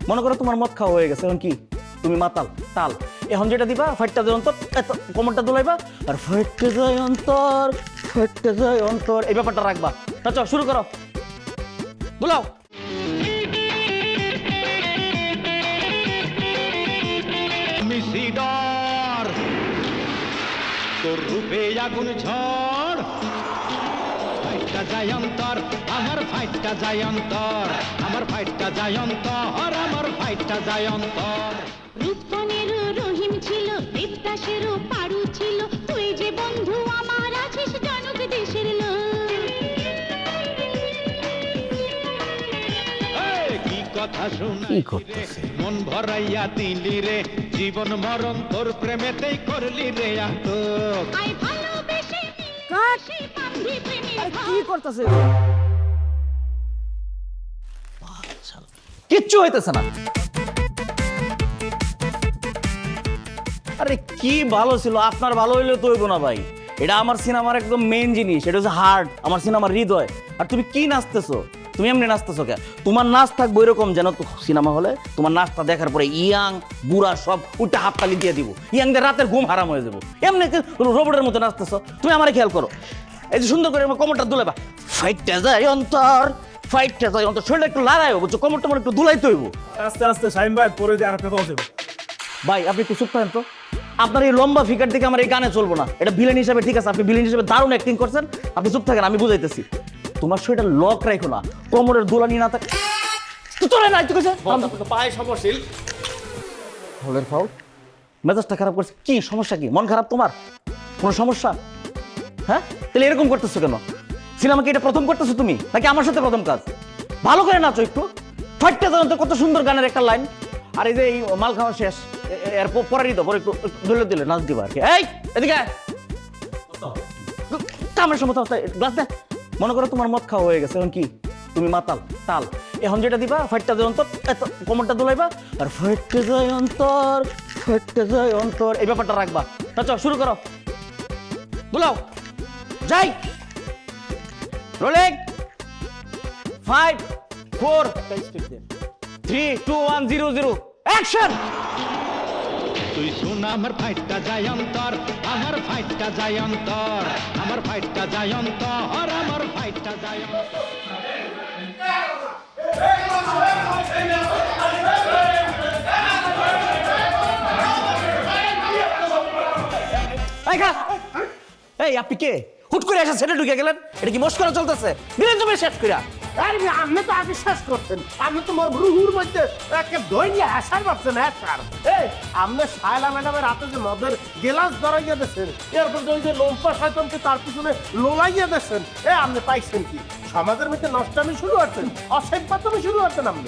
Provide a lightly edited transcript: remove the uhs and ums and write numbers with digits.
মনে করো তোমার মদ খাওয়া হয়ে গেছে, এখন কি তুমি মাতাল তাল, এখন যেটা দিবা ফাইটটা যায় অন্তর, এত কোমরটা দুলাইবা আর ফাইটটা যায় অন্তর, ফাইটটা যায় অন্তর, এই ব্যাপারটা রাখবা। আচ্ছা শুরু করো, দুলাও। মিসিডর তোর রূপে আগুন ঝড়, ফাইটটা যায় অন্তর, আমার ফাইটটা যায় অন্তর, আমার ফাইটটা যায় অন্তর, আমার ফাইটটা যায় অন্তর। রূপকনেরও রহিম ছিল, দেবদাসেরও পারু ছিল, তুই যে বন্ধু আমার আছিস জানুক দেশের লোক। এই, কি কথা শোনা কি করতেছে? মন ভরাইয়া দিলি রে, জীবন মরণ তোর প্রেমেতেই করলি রে আটক। আই ভালোবেসে মিলেমিশে বাঁধি প্রেমের কি ভাব। করতেছে? কিচ্ছু হইতেছে না। আরে কি ভালো ছিল, আপনার ভালো হইলে তো হইব না ভাই। এটা আমার সিনেমার একদম মেইন জিনিস, এটা হচ্ছে হার্ট, আমার সিনেমার হৃদয়। আর তুমি কি নাচতেছো? তুমি এমনি নাচতেছো কে? তোমার নাচ থাকবো এরকম যেন সিনেমা হলে তোমার নাচটা দেখার পরে ইয়াং বুড়া সব উল্টা হাততালি দিয়ে দিব, ইয়াংদের রাতের ঘুম হারাম হয়ে যাবো। এমনি রোবটের মতো নাচতেছো। তুমি আমার খেয়াল করো, এই যে সুন্দর করে আমার কোমরটা দুলাইবা, ফাইটটা যায় অন্তর, ফাইটটা যায় অন্তর, শরীরটা একটু লাগাইবো, বুঝছো? কোমরটা আমার একটু দুলাইতে হইব। আস্তে আস্তে শাহিন ভাই পরে দিয়ে আর একটা কথা দেবো। ভাই আপনি একটু চুপ থাকেন তো। আপনার এই লম্বা ফিগার থেকে আমার এই গানে চলবো না। এটা ভিলেন হিসেবে ঠিক আছে, আপনি ভিলেন হিসেবে দারুণ অ্যাক্টিং করছেন, আপনি চুপ থাকেন, আমি বুঝাইতেছি। তোমার শরীরটা লক রাখো না, কোমরের দোলানি না থাকে তো চলে না। পায়ে সমস্যা হলের ফাউল, মেজাজটা খারাপ করছে। কি সমস্যা? কি মন খারাপ তোমার? কোনো সমস্যা? হ্যাঁ, তাহলে এরকম করতেছো কেন? সিনেমাকে এটা প্রথম করতেছো তুমি, নাকি আমার সাথে প্রথম কাজ? ভালো করে নাচো একটু, ফাইটটা জানো তো, কত সুন্দর গানের একটা লাইন। আর এই যে এই মাল খাওয়া শেষ, এর পরেরই তো পরে একটু ধুলে দিলে নাচ দিবা আর কি। এই এদিকে আয়। কামের সময় গ্লাস দে। মনে করো তোমার মদ খাওয়া হয়ে গেছে, এখন কি তুমি মাতাল তাল, এখন যেটা দিবা ফাইটটা যায় অন্তর, এত কোমরটা দুলাইবা আর ফাইটটা যায় অন্তর, ফাইটটা যায় অন্তর, এই ব্যাপারটা রাখবা। আচ্ছা শুরু করো, দুলাও। যাই রোলিং 5 4 3 2 1 0 0 অ্যাকশন। তুই শুন আমার ফাইটটা যায় অন্তর, আমার ফাইটটা যায় অন্তর, আমার ফাইটটা যায় অন্তর, আমার ফাইটটা যায় অন্তর। এই আপনি কে? হুট করে এসে সেটা ঢুকে গেলেন, এটা কি মস্করা চলতেছে? দিলেন তুমি শেষ কইরা। আরে আপনি তো আগে শেষ করতেন, আপনি তো মোর রুহুর মধ্যে একে দইনিয়া আসার পারছেন। হ্যাঁ স্যার, এই আপনি শায়লা ম্যাডামের হাতে যে মদের গেলাস ধরাইয়া দিয়েছেন, এরপর ওই যে লোম্পা শয়তানকে তার পিছনে লোলাইয়া দিয়েছেন, আপনি পাইছেন কি? সমাজের মধ্যে নষ্টামি শুরু হচ্ছেন, অসভ্যতামি শুরু হচ্ছেন আপনি।